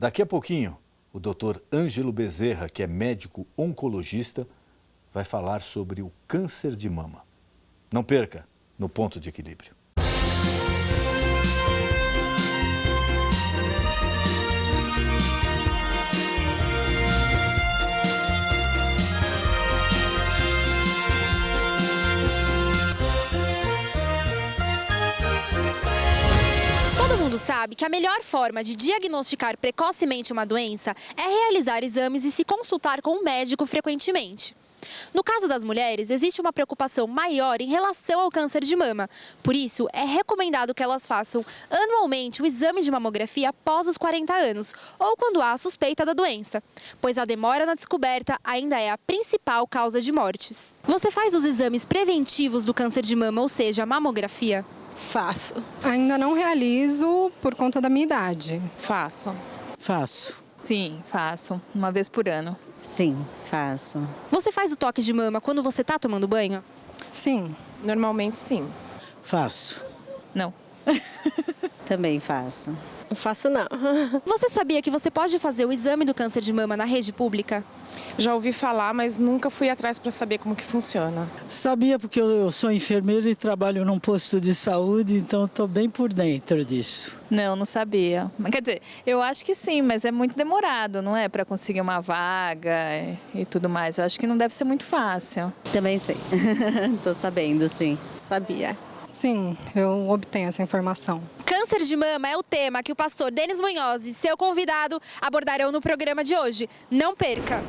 Daqui a pouquinho, o Dr. Ângelo Bezerra, que é médico oncologista, vai falar sobre o câncer de mama. Não perca, no Ponto de Equilíbrio. Todo mundo sabe que a melhor forma de diagnosticar precocemente uma doença é realizar exames e se consultar com um médico frequentemente. No caso das mulheres, existe uma preocupação maior em relação ao câncer de mama. Por isso, é recomendado que elas façam anualmente o exame de mamografia após os 40 anos ou quando há a suspeita da doença, pois a demora na descoberta ainda é a principal causa de mortes. Você faz os exames preventivos do câncer de mama, ou seja, a mamografia? Faço. Ainda não realizo por conta da minha idade. Faço. Faço. Sim, faço. Uma vez por ano. Sim, faço. Você faz o toque de mama quando você está tomando banho? Sim. Normalmente, sim. Faço. Não. Também faço. Não faço não. Você sabia que você pode fazer o exame do câncer de mama na rede pública? Já ouvi falar, mas nunca fui atrás para saber como que funciona. Sabia porque eu sou enfermeira e trabalho num posto de saúde, então estou bem por dentro disso. Não, não sabia. Quer dizer, eu acho que sim, mas é muito demorado, não é? Para conseguir uma vaga e tudo mais. Eu acho que não deve ser muito fácil. Também sei. Estou sabendo, sim. Sabia. Sim, eu obtenho essa informação. Câncer de mama é o tema que o pastor Denis Munhoz e seu convidado abordarão no programa de hoje. Não perca!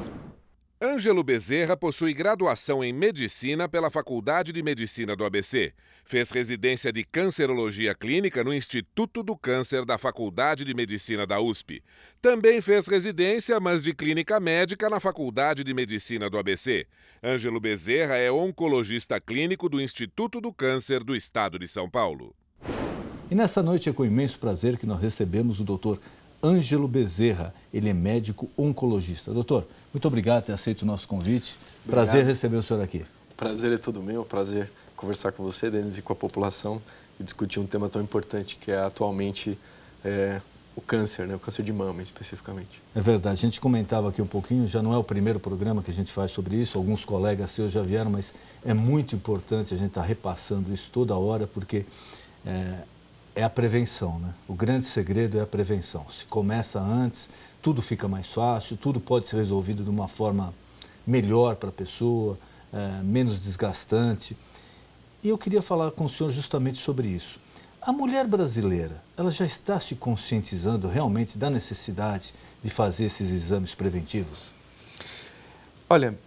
Ângelo Bezerra possui graduação em Medicina pela Faculdade de Medicina do ABC. Fez residência de Cancerologia Clínica no Instituto do Câncer da Faculdade de Medicina da USP. Também fez residência, mas de Clínica Médica, na Faculdade de Medicina do ABC. Ângelo Bezerra é oncologista clínico do Instituto do Câncer do Estado de São Paulo. E nessa noite é com imenso prazer que nós recebemos o Dr. Ângelo Bezerra. Ele é médico oncologista. Doutor, muito obrigado por ter aceito o nosso convite. Obrigado. Prazer receber o senhor aqui. Prazer é todo meu, prazer conversar com você, Denis, e com a população e discutir um tema tão importante que é atualmente o câncer, né? O câncer de mama especificamente. É verdade, a gente comentava aqui um pouquinho, já não é o primeiro programa que a gente faz sobre isso, alguns colegas seus já vieram, mas é muito importante a gente estar repassando isso toda hora, porque é a prevenção, né? O grande segredo é a prevenção. Se começa antes, tudo fica mais fácil, tudo pode ser resolvido de uma forma melhor para a pessoa, menos desgastante. E eu queria falar com o senhor justamente sobre isso. A mulher brasileira, ela já está se conscientizando realmente da necessidade de fazer esses exames preventivos? Olha,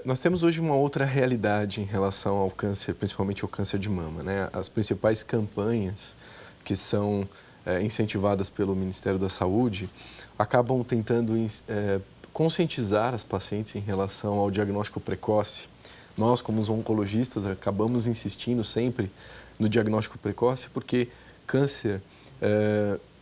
nós temos hoje uma outra realidade em relação ao câncer, principalmente ao câncer de mama, né? As principais campanhas que são incentivadas pelo Ministério da Saúde, acabam tentando conscientizar as pacientes em relação ao diagnóstico precoce. Nós, como os oncologistas, acabamos insistindo sempre no diagnóstico precoce, porque câncer,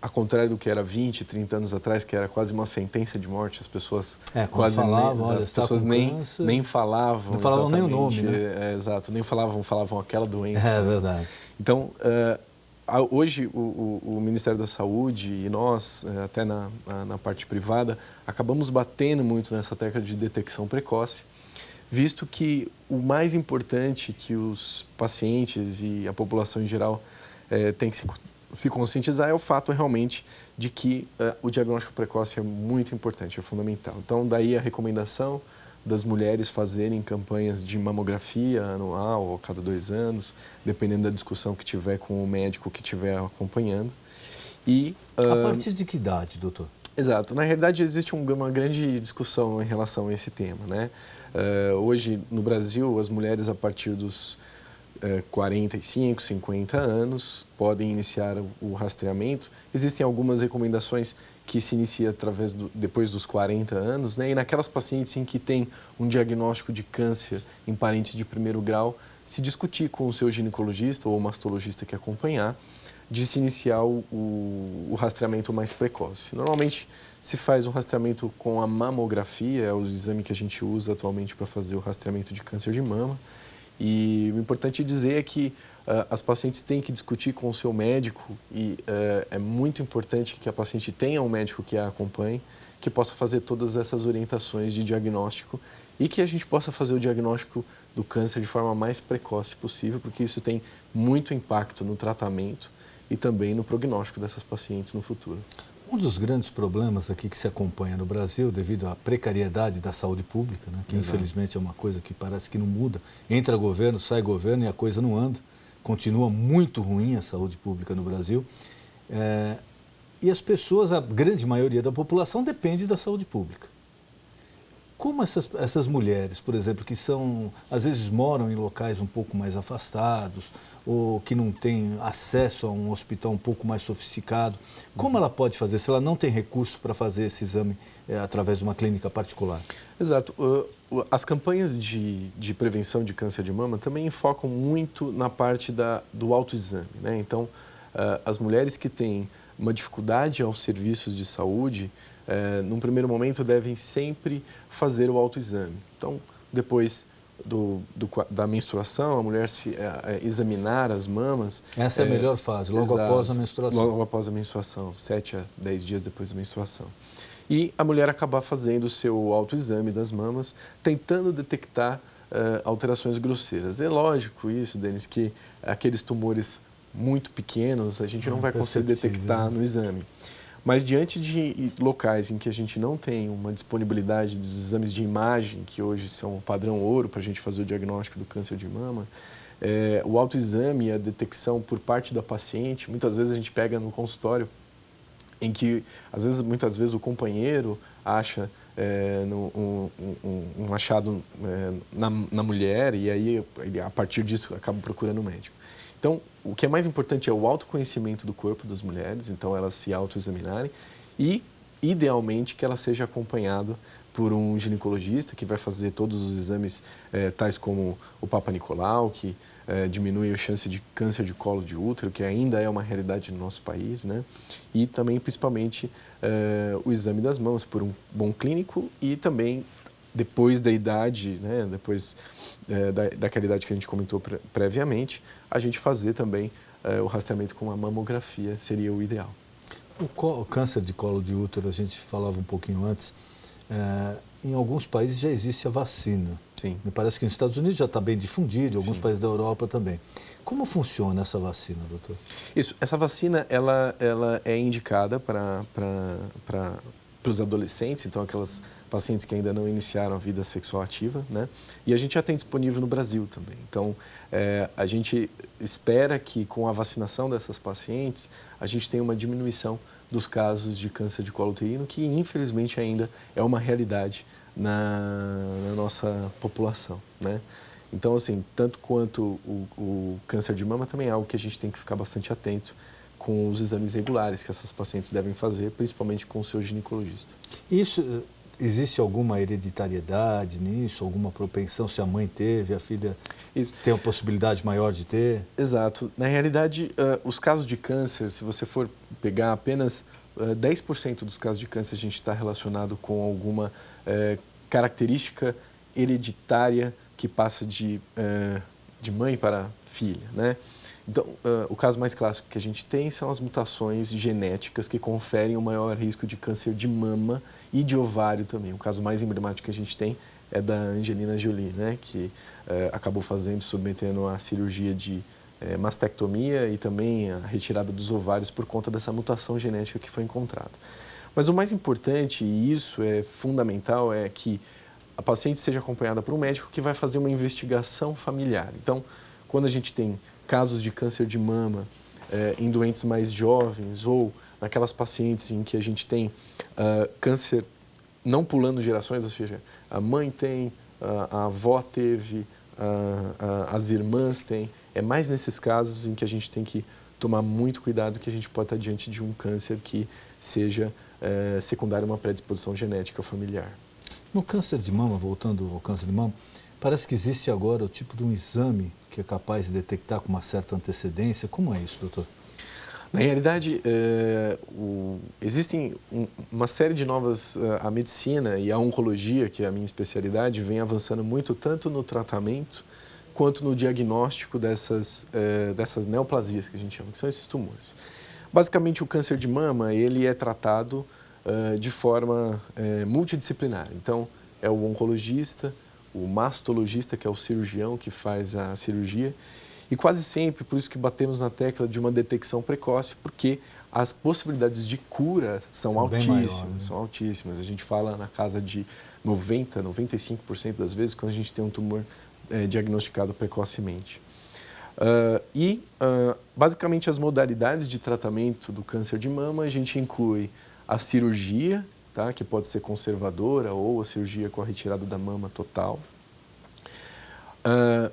ao contrário do que era 20, 30 anos atrás, que era quase uma sentença de morte, as pessoas quase falavam, as pessoas nem falavam. Não falavam nem o nome, né? Exato, nem falavam aquela doença. É verdade. Então, hoje, o Ministério da Saúde e nós, até na parte privada, acabamos batendo muito nessa tecla de detecção precoce, visto que o mais importante que os pacientes e a população em geral tem que se conscientizar é o fato realmente de que o diagnóstico precoce é muito importante, é fundamental. Então, daí a recomendação das mulheres fazerem campanhas de mamografia anual ou a cada 2 anos, dependendo da discussão que tiver com o médico que estiver acompanhando. E, a partir de que idade, doutor? Exato. Na realidade, existe uma grande discussão em relação a esse tema, né? Hoje, no Brasil, as mulheres a partir dos 45, 50 anos podem iniciar o rastreamento. Existem algumas recomendações que se inicia depois dos 40 anos, né? E naquelas pacientes em que tem um diagnóstico de câncer em parentes de primeiro grau, se discutir com o seu ginecologista ou mastologista que acompanhar, de se iniciar o rastreamento mais precoce. Normalmente se faz um rastreamento com a mamografia, é o exame que a gente usa atualmente para fazer o rastreamento de câncer de mama. E o importante dizer é que as pacientes têm que discutir com o seu médico e é muito importante que a paciente tenha um médico que a acompanhe, que possa fazer todas essas orientações de diagnóstico e que a gente possa fazer o diagnóstico do câncer de forma mais precoce possível, porque isso tem muito impacto no tratamento e também no prognóstico dessas pacientes no futuro. Um dos grandes problemas aqui que se acompanha no Brasil, devido à precariedade da saúde pública, né, que infelizmente é uma coisa que parece que não muda, entra governo, sai governo e a coisa não anda, continua muito ruim a saúde pública no Brasil. E as pessoas, a grande maioria da população, depende da saúde pública. Como essas mulheres, por exemplo, que às vezes moram em locais um pouco mais afastados ou que não têm acesso a um hospital um pouco mais sofisticado, como ela pode fazer se ela não tem recurso para fazer esse exame através de uma clínica particular? Exato. As campanhas de prevenção de câncer de mama também focam muito na parte do autoexame, né? Então, as mulheres que têm uma dificuldade aos serviços de saúde, num primeiro momento, devem sempre fazer o autoexame. Então, depois da menstruação, a mulher examinar as mamas. Essa é a melhor fase, logo após a menstruação. Logo após a menstruação, 7 a 10 dias depois da menstruação. E a mulher acabar fazendo o seu autoexame das mamas, tentando detectar alterações grosseiras. É lógico isso, Denis, que aqueles tumores muito pequenos a gente não vai conseguir detectar no exame. Mas diante de locais em que a gente não tem uma disponibilidade dos exames de imagem, que hoje são o padrão ouro para a gente fazer o diagnóstico do câncer de mama, o autoexame e a detecção por parte da paciente, muitas vezes a gente pega no consultório, em que muitas vezes o companheiro acha um achado na mulher e aí ele, a partir disso, acaba procurando o médico. Então, o que é mais importante é o autoconhecimento do corpo das mulheres, então elas se autoexaminarem e, idealmente, que ela seja acompanhada por um ginecologista que vai fazer todos os exames, tais como o Papa Nicolau, que diminui a chance de câncer de colo de útero, que ainda é uma realidade no nosso país, né? E também, principalmente, o exame das mamas por um bom clínico e também, depois da idade, né, depois daquela idade que a gente comentou previamente, a gente fazer também o rastreamento com a mamografia seria o ideal. O câncer de colo de útero, a gente falava um pouquinho antes, em alguns países já existe a vacina. Sim. Me parece que nos Estados Unidos já está bem difundido, em alguns Sim. países da Europa também. Como funciona essa vacina, doutor? Isso, essa vacina ela é indicada para os adolescentes, então aquelas pacientes que ainda não iniciaram a vida sexual ativa, né? E a gente já tem disponível no Brasil também. Então, a gente espera que com a vacinação dessas pacientes, a gente tenha uma diminuição dos casos de câncer de colo uterino, que infelizmente ainda é uma realidade na nossa população, né? Então, assim, tanto quanto o câncer de mama também é algo que a gente tem que ficar bastante atento com os exames regulares que essas pacientes devem fazer, principalmente com o seu ginecologista. Isso, existe alguma hereditariedade nisso, alguma propensão, se a mãe teve, a filha tem uma possibilidade maior de ter? Exato. Na realidade, os casos de câncer, se você for pegar apenas 10% dos casos de câncer, a gente está relacionado com alguma característica hereditária que passa de mãe para filha, né? Então, o caso mais clássico que a gente tem são as mutações genéticas que conferem um maior risco de câncer de mama e de ovário também. O caso mais emblemático que a gente tem é da Angelina Jolie, né? Que acabou submetendo a cirurgia de mastectomia e também a retirada dos ovários por conta dessa mutação genética que foi encontrada. Mas o mais importante, e isso é fundamental, é que a paciente seja acompanhada por um médico que vai fazer uma investigação familiar. Então, quando a gente tem casos de câncer de mama em doentes mais jovens ou naquelas pacientes em que a gente tem câncer não pulando gerações, ou seja, a mãe tem, a avó teve, as irmãs têm, é mais nesses casos em que a gente tem que tomar muito cuidado que a gente pode estar diante de um câncer que seja secundário a uma predisposição genética familiar. No câncer de mama, voltando ao câncer de mama, parece que existe agora o tipo de um exame que é capaz de detectar com uma certa antecedência. Como é isso, doutor? Na realidade, existem uma série de novas... A medicina e a oncologia, que é a minha especialidade, vem avançando muito tanto no tratamento quanto no diagnóstico dessas neoplasias que a gente chama, que são esses tumores. Basicamente, o câncer de mama ele é tratado de forma multidisciplinar. Então, é o oncologista, o mastologista, que é o cirurgião que faz a cirurgia, e quase sempre, por isso que batemos na tecla de uma detecção precoce, porque as possibilidades de cura são altíssimas, maior, né? são altíssimas. A gente fala na casa de 90%, 95% das vezes quando a gente tem um tumor diagnosticado precocemente. Basicamente, as modalidades de tratamento do câncer de mama, a gente inclui a cirurgia, tá? Que pode ser conservadora ou a cirurgia com a retirada da mama total.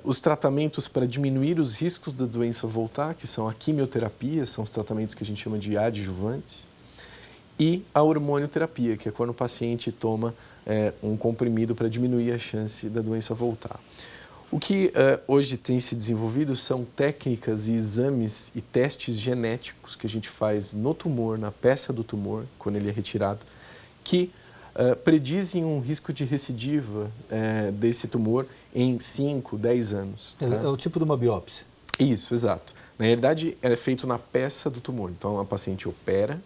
Os tratamentos para diminuir os riscos da doença voltar, que são a quimioterapia, são os tratamentos que a gente chama de adjuvantes, e a hormonioterapia, que é quando o paciente toma um comprimido para diminuir a chance da doença voltar. O que hoje tem se desenvolvido são técnicas e exames e testes genéticos que a gente faz no tumor, na peça do tumor, quando ele é retirado, que predizem um risco de recidiva desse tumor em 5, 10 anos. Tá? É o tipo de uma biópsia. Isso, exato. Na realidade, é feito na peça do tumor. Então, a paciente opera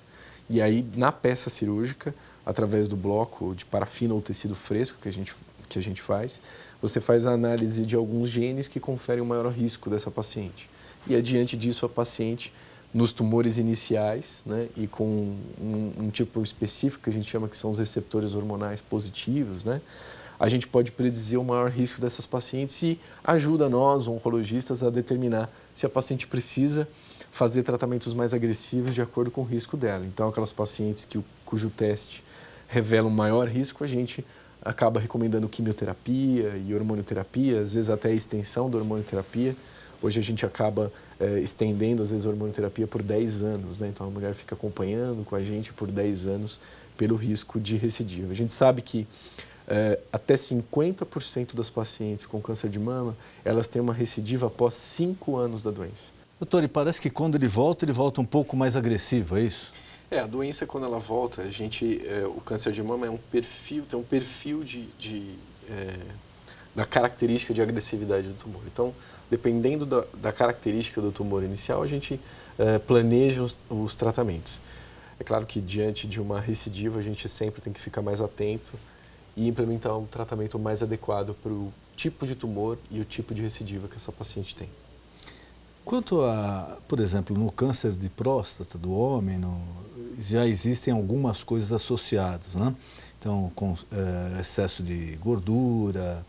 e aí, na peça cirúrgica, através do bloco de parafina ou tecido fresco que a gente faz, você faz a análise de alguns genes que conferem o maior risco dessa paciente. E, adiante disso, a paciente, nos tumores iniciais, né, e com um tipo específico que a gente chama que são os receptores hormonais positivos, né, a gente pode predizer o maior risco dessas pacientes e ajuda nós, oncologistas, a determinar se a paciente precisa fazer tratamentos mais agressivos de acordo com o risco dela. Então, aquelas pacientes cujo teste revela um maior risco, a gente acaba recomendando quimioterapia e hormonioterapia, às vezes até a extensão da hormonioterapia. Hoje a gente acaba estendendo, às vezes, a hormonioterapia por 10 anos, né? Então, a mulher fica acompanhando com a gente por 10 anos pelo risco de recidiva. A gente sabe que até 50% das pacientes com câncer de mama, elas têm uma recidiva após 5 anos da doença. Doutor, e parece que quando ele volta um pouco mais agressivo, é isso? A doença, quando ela volta, o câncer de mama tem um perfil da característica de agressividade do tumor. Então, dependendo da característica do tumor inicial, a gente planeja os tratamentos. É claro que, diante de uma recidiva, a gente sempre tem que ficar mais atento e implementar um tratamento mais adequado para o tipo de tumor e o tipo de recidiva que essa paciente tem. Quanto a, por exemplo, no câncer de próstata do homem, já existem algumas coisas associadas, né? Então, com excesso de gordura,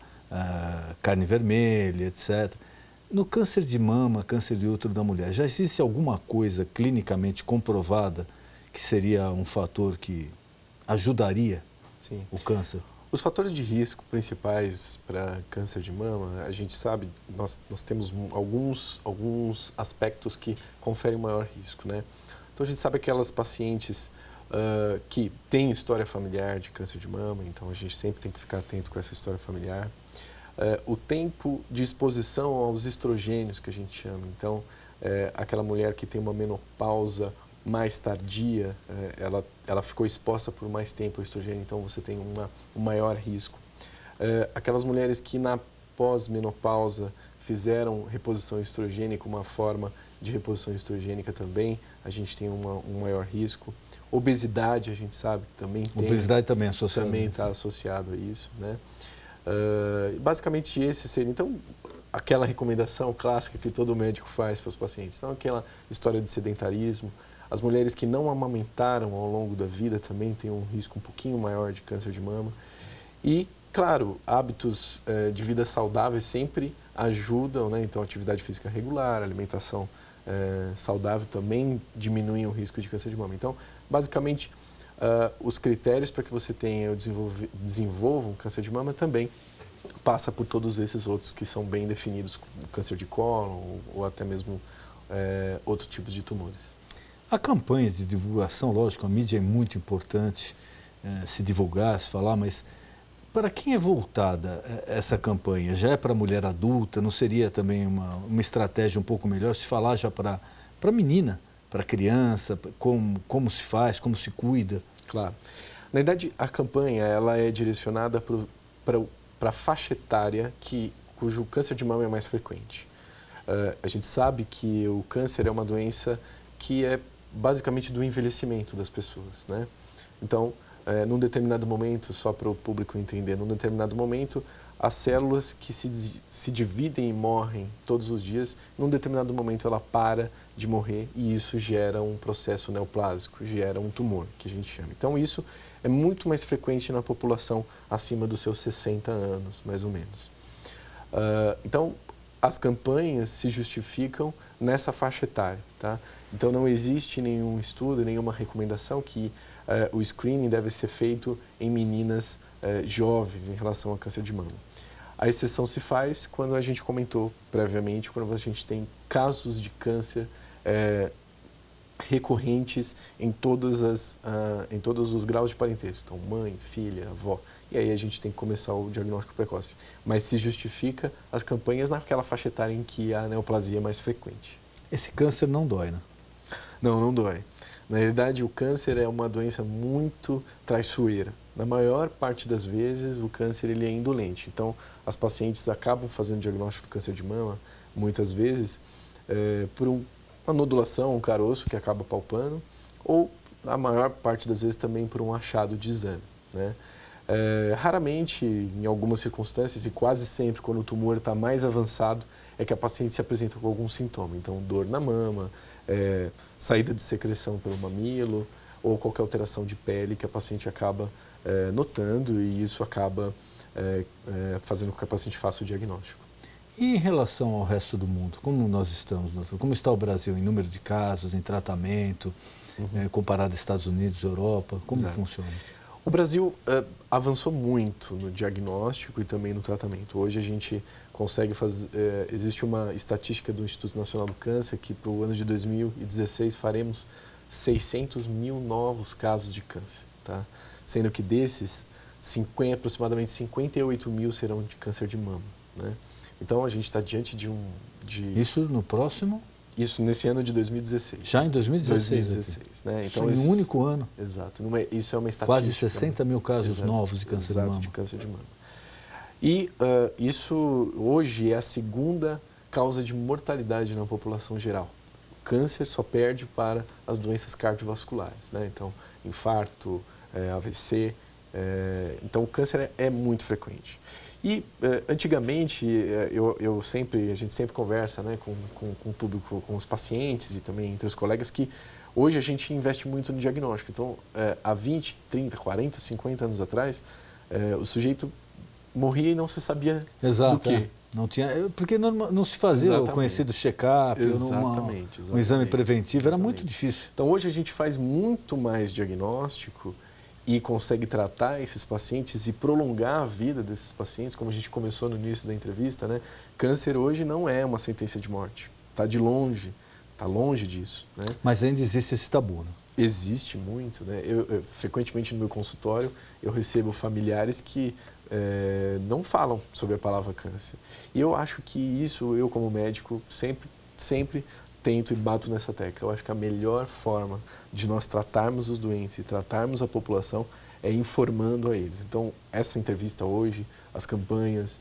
carne vermelha, etc. No câncer de mama, câncer de útero da mulher, já existe alguma coisa clinicamente comprovada que seria um fator que ajudaria Sim. o câncer? Os fatores de risco principais para câncer de mama, a gente sabe, nós temos alguns aspectos que conferem maior risco, né? Então, a gente sabe aquelas pacientes que têm história familiar de câncer de mama, então a gente sempre tem que ficar atento com essa história familiar. O tempo de exposição aos estrogênios, que a gente chama. Então, aquela mulher que tem uma menopausa mais tardia, ela ficou exposta por mais tempo ao estrogênio, então você tem um maior risco. Aquelas mulheres que na pós-menopausa fizeram reposição estrogênica, uma forma de reposição estrogênica também, a gente tem um maior risco. Obesidade, a gente sabe que também tem. Obesidade também é associada. Também está associado a isso, né? Basicamente esse seria, então, aquela recomendação clássica que todo médico faz para os pacientes. Então, aquela história de sedentarismo. As mulheres que não amamentaram ao longo da vida também têm um risco um pouquinho maior de câncer de mama. E, claro, hábitos de vida saudáveis sempre ajudam, né? Então, atividade física regular, alimentação saudável também diminuem o risco de câncer de mama. Então, basicamente, os critérios para que você desenvolva um câncer de mama também passa por todos esses outros que são bem definidos, como câncer de cólon ou até mesmo outros tipos de tumores. A campanha de divulgação, lógico, a mídia é muito importante se divulgar, se falar, mas para quem é voltada essa campanha? Já é para mulher adulta? Não seria também uma estratégia um pouco melhor se falar já para menina, para criança, como se faz, como se cuida? Claro. Na verdade, a campanha ela é direcionada para a faixa etária cujo câncer de mama é mais frequente. A gente sabe que o câncer é uma doença que é basicamente do envelhecimento das pessoas, né? Então, num determinado momento, só para o público entender, num determinado momento, as células que se dividem e morrem todos os dias, num determinado momento ela para de morrer e isso gera um processo neoplásico, gera um tumor, que a gente chama. Então, isso é muito mais frequente na população acima dos seus 60 anos, mais ou menos. Então, as campanhas se justificam nessa faixa etária, tá? Então, não existe nenhum estudo, nenhuma recomendação que o screening deve ser feito em meninas jovens em relação ao câncer de mama. A exceção se faz quando a gente comentou previamente, quando a gente tem casos de câncer recorrentes em todos os graus de parentesco. Então, mãe, filha, avó. E aí a gente tem que começar o diagnóstico precoce. Mas se justifica as campanhas naquela faixa etária em que a neoplasia é mais frequente. Esse câncer não dói, né? Não, não dói. Na realidade, o câncer é uma doença muito traiçoeira. Na maior parte das vezes, o câncer ele é indolente. Então, as pacientes acabam fazendo diagnóstico do câncer de mama, muitas vezes, por uma nodulação, um caroço que acaba palpando, ou, a maior parte das vezes, também por um achado de exame, né? Raramente, em algumas circunstâncias, e quase sempre quando o tumor está mais avançado, é que a paciente se apresenta com algum sintoma. Então, dor na mama, saída de secreção pelo mamilo, ou qualquer alteração de pele que a paciente acaba notando e isso acaba fazendo com que a paciente faça o diagnóstico. E em relação ao resto do mundo, como nós estamos? Como está o Brasil em número de casos, em tratamento, comparado a Estados Unidos, Europa? Como funciona? O Brasil avançou muito no diagnóstico e também no tratamento. Hoje a gente consegue fazer... existe uma estatística do Instituto Nacional do Câncer que para o ano de 2016 faremos 600 mil novos casos de câncer, tá? Sendo que desses, aproximadamente 58 mil serão de câncer de mama, né? Então a gente está diante de Isso no próximo? Isso nesse ano de 2016. Já em 2016? 2016, né? Então, isso em um único ano? Exato. Isso é uma estatística. Quase 60 mil casos novos de câncer de mama. De câncer de mama. E isso hoje é a segunda causa de mortalidade na população geral. O câncer só perde para as doenças cardiovasculares, né? Então, infarto, AVC. Então, o câncer é muito frequente. E antigamente, a gente sempre conversa, né, com o público, com os pacientes e também entre os colegas, que hoje a gente investe muito no diagnóstico. Então, há 20, 30, 40, 50 anos atrás, o sujeito morria e não se sabia do quê. Não tinha, porque não se fazia o conhecido check-up, um exame preventivo, era muito difícil. Então, hoje a gente faz muito mais diagnóstico e consegue tratar esses pacientes e prolongar a vida desses pacientes, como a gente começou no início da entrevista, né? Câncer hoje não é uma sentença de morte, está longe disso, né? Mas ainda existe esse tabu, né? Existe muito, né? Eu frequentemente no meu consultório eu recebo familiares que não falam sobre a palavra câncer. E eu acho que isso, eu como médico, sempre tento e bato nessa tecla. Eu acho que a melhor forma de nós tratarmos os doentes e tratarmos a população é informando a eles. Então, essa entrevista hoje, as campanhas,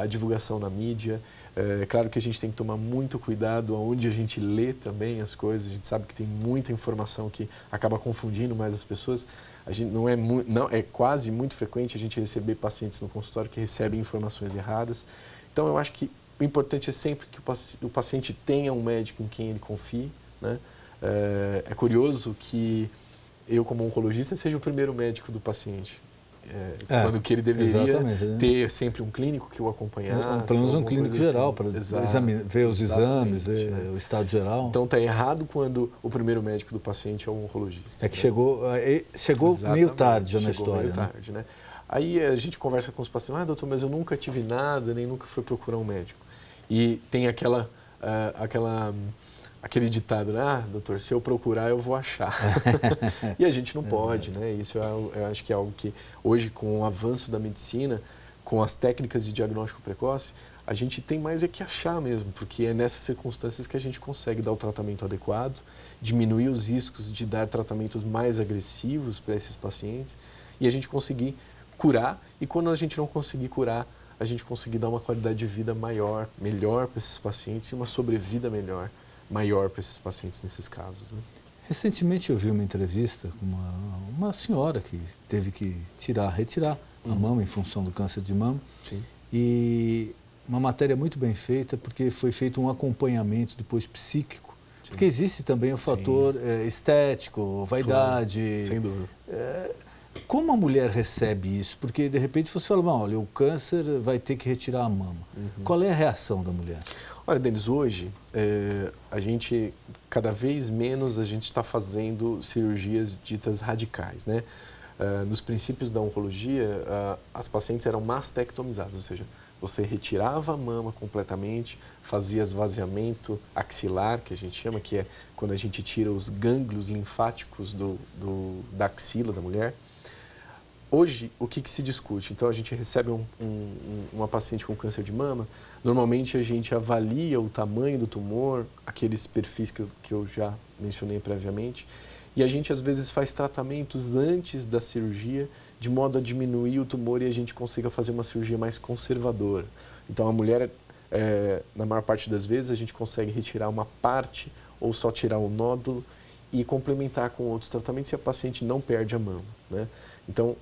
a divulgação na mídia, é claro que a gente tem que tomar muito cuidado aonde a gente lê também as coisas. A gente sabe que tem muita informação que acaba confundindo mais as pessoas. A gente é quase muito frequente a gente receber pacientes no consultório que recebem informações erradas. Então, eu acho que o importante é sempre que o paciente tenha um médico em quem ele confie, né? É curioso que eu, como oncologista, seja o primeiro médico do paciente. Quando que ele deveria ter sempre um clínico que o acompanhasse. Pelo menos um clínico geral, para ver os exames, né? O estado geral. Então, está errado quando o primeiro médico do paciente é o oncologista. É que chegou meio tarde já na história. Meio tarde, né? Aí a gente conversa com os pacientes, doutor, mas eu nunca tive nada, nem nunca fui procurar um médico. E tem aquele ditado, né? Doutor, se eu procurar, eu vou achar. E a gente não pode, né? Isso eu acho que é algo que hoje, com o avanço da medicina, com as técnicas de diagnóstico precoce, a gente tem mais é que achar mesmo, porque é nessas circunstâncias que a gente consegue dar o tratamento adequado, diminuir os riscos de dar tratamentos mais agressivos para esses pacientes e a gente conseguir curar. E quando a gente não conseguir curar, a gente conseguir dar uma qualidade de vida melhor para esses pacientes e uma sobrevida maior para esses pacientes nesses casos, né? Recentemente eu vi uma entrevista com uma senhora que teve que retirar a mama em função do câncer de mama. Sim. E uma matéria muito bem feita, porque foi feito um acompanhamento depois psíquico. Sim. Porque existe também o fator estético, vaidade. Claro. Sem dúvida. Como a mulher recebe isso? Porque de repente você fala, olha, o câncer vai ter que retirar a mama. Qual é a reação da mulher? Olha, Denis, hoje a gente, cada vez menos a gente está fazendo cirurgias ditas radicais, né? Nos princípios da oncologia, as pacientes eram mastectomizadas, ou seja, você retirava a mama completamente, fazia esvaziamento axilar, que a gente chama, que é quando a gente tira os gânglios linfáticos da axila da mulher. Hoje, o que se discute? Então, a gente recebe uma paciente com câncer de mama, normalmente a gente avalia o tamanho do tumor, aqueles perfis que eu já mencionei previamente, e a gente, às vezes, faz tratamentos antes da cirurgia, de modo a diminuir o tumor e a gente consiga fazer uma cirurgia mais conservadora. Então, a mulher, na maior parte das vezes, a gente consegue retirar uma parte ou só tirar o nódulo e complementar com outros tratamentos e a paciente não perde a mama, né? Então,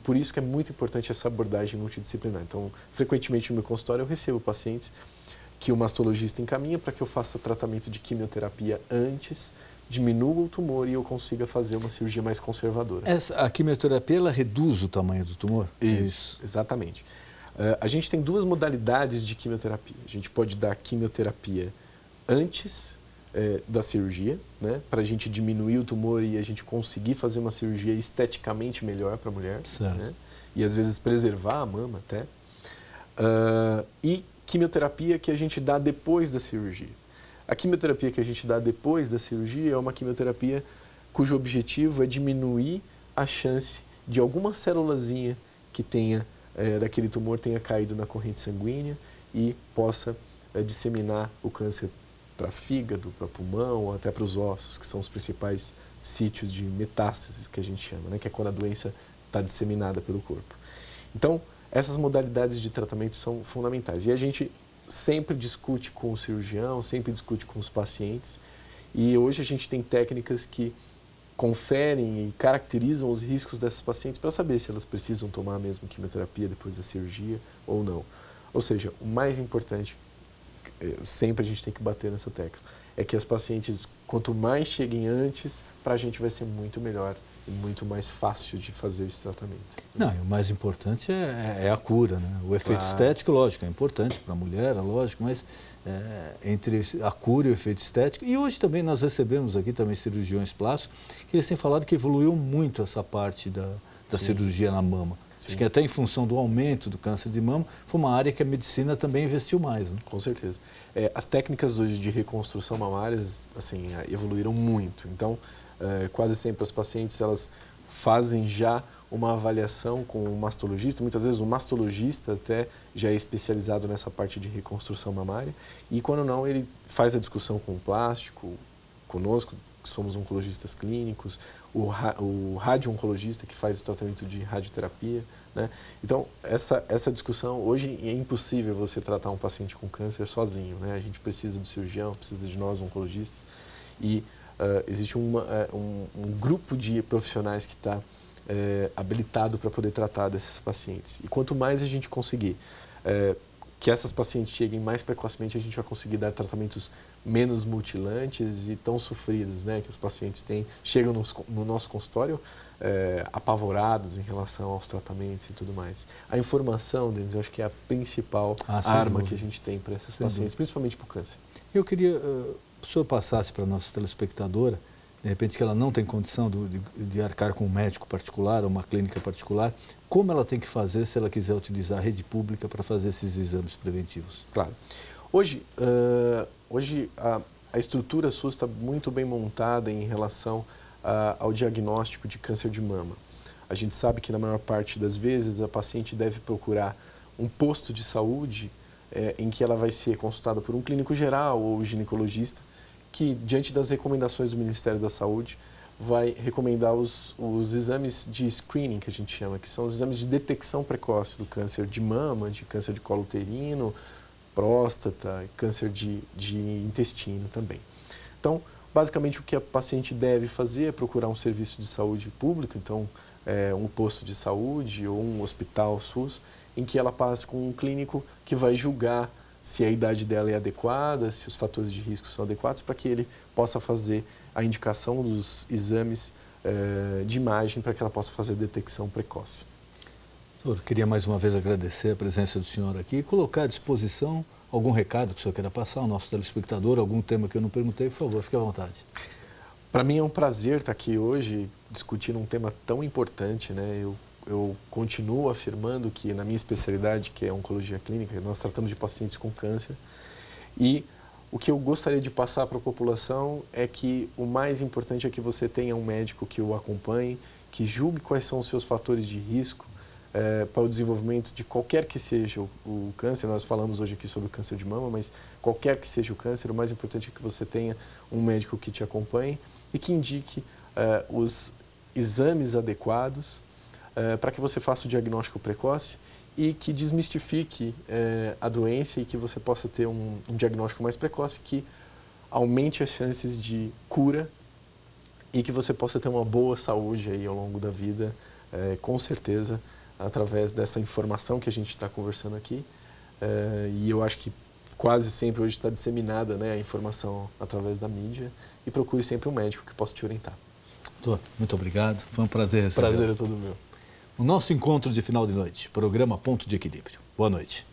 por isso que é muito importante essa abordagem multidisciplinar. Então, frequentemente no meu consultório eu recebo pacientes que o mastologista encaminha para que eu faça tratamento de quimioterapia antes, diminua o tumor e eu consiga fazer uma cirurgia mais conservadora. A quimioterapia, ela reduz o tamanho do tumor? Isso. Exatamente. A gente tem duas modalidades de quimioterapia. A gente pode dar quimioterapia antes da cirurgia, né, para a gente diminuir o tumor e a gente conseguir fazer uma cirurgia esteticamente melhor para a mulher, né, e às vezes preservar a mama até. E quimioterapia que a gente dá depois da cirurgia. A quimioterapia que a gente dá depois da cirurgia é uma quimioterapia cujo objetivo é diminuir a chance de alguma célulazinha que tenha daquele tumor tenha caído na corrente sanguínea e possa disseminar o câncer para fígado, para pulmão ou até para os ossos, que são os principais sítios de metástases que a gente chama, né? Que é quando a doença está disseminada pelo corpo. Então, essas modalidades de tratamento são fundamentais. E a gente sempre discute com o cirurgião, sempre discute com os pacientes. E hoje a gente tem técnicas que conferem e caracterizam os riscos dessas pacientes para saber se elas precisam tomar mesmo quimioterapia depois da cirurgia ou não. Ou seja, o mais importante, sempre a gente tem que bater nessa tecla, é que as pacientes, quanto mais cheguem antes, para a gente vai ser muito melhor e muito mais fácil de fazer esse tratamento. Não, e o mais importante é a cura, né? O efeito estético, lógico, é importante para a mulher, lógico, mas entre a cura e o efeito estético, e hoje também nós recebemos aqui também cirurgiões plásticos, que eles têm falado que evoluiu muito essa parte da cirurgia na mama. Sim. Acho que até em função do aumento do câncer de mama, foi uma área que a medicina também investiu mais, né? Com certeza. As técnicas hoje de reconstrução mamária, assim, evoluíram muito. Então, quase sempre as pacientes, elas fazem já uma avaliação com o mastologista. Muitas vezes o mastologista até já é especializado nessa parte de reconstrução mamária. E quando não, ele faz a discussão com o plástico, conosco, que somos oncologistas clínicos, o radio-oncologista que faz o tratamento de radioterapia, né? Então, essa discussão, hoje é impossível você tratar um paciente com câncer sozinho, né? A gente precisa do cirurgião, precisa de nós, oncologistas, e existe um grupo de profissionais que está habilitado para poder tratar desses pacientes. E quanto mais a gente conseguir que essas pacientes cheguem mais precocemente, a gente vai conseguir dar tratamentos menos mutilantes e tão sofridos, né? Que os pacientes chegam no nosso consultório apavorados em relação aos tratamentos e tudo mais. A informação deles, eu acho que é a principal arma que a gente tem para esses pacientes, principalmente para o câncer. Eu queria que o senhor passasse para a nossa telespectadora, de repente que ela não tem condição de arcar com um médico particular, uma clínica particular, como ela tem que fazer se ela quiser utilizar a rede pública para fazer esses exames preventivos? Claro. Hoje a estrutura SUS está muito bem montada em relação ao diagnóstico de câncer de mama. A gente sabe que na maior parte das vezes a paciente deve procurar um posto de saúde em que ela vai ser consultada por um clínico geral ou ginecologista, que, diante das recomendações do Ministério da Saúde, vai recomendar os exames de screening, que a gente chama, que são os exames de detecção precoce do câncer de mama, de câncer de colo uterino, próstata, câncer de intestino também. Então, basicamente, o que a paciente deve fazer é procurar um serviço de saúde público, então, um posto de saúde ou um hospital SUS, em que ela passe com um clínico que vai julgar se a idade dela é adequada, se os fatores de risco são adequados, para que ele possa fazer a indicação dos exames de imagem para que ela possa fazer a detecção precoce. Doutor, queria mais uma vez agradecer a presença do senhor aqui e colocar à disposição algum recado que o senhor queira passar ao nosso telespectador, algum tema que eu não perguntei, por favor, fique à vontade. Para mim é um prazer estar aqui hoje discutindo um tema tão importante, né? Eu continuo afirmando que na minha especialidade, que é oncologia clínica, nós tratamos de pacientes com câncer e o que eu gostaria de passar para a população é que o mais importante é que você tenha um médico que o acompanhe, que julgue quais são os seus fatores de risco para o desenvolvimento de qualquer que seja o câncer. Nós falamos hoje aqui sobre o câncer de mama, mas qualquer que seja o câncer, o mais importante é que você tenha um médico que te acompanhe e que indique os exames adequados para que você faça o diagnóstico precoce e que desmistifique a doença e que você possa ter um diagnóstico mais precoce que aumente as chances de cura e que você possa ter uma boa saúde aí ao longo da vida, com certeza, através dessa informação que a gente está conversando aqui. E eu acho que quase sempre hoje está disseminada, né, a informação através da mídia e procure sempre um médico que possa te orientar. Doutor, muito obrigado. Foi um prazer receber. Prazer é todo meu. O nosso encontro de final de noite, programa Ponto de Equilíbrio. Boa noite.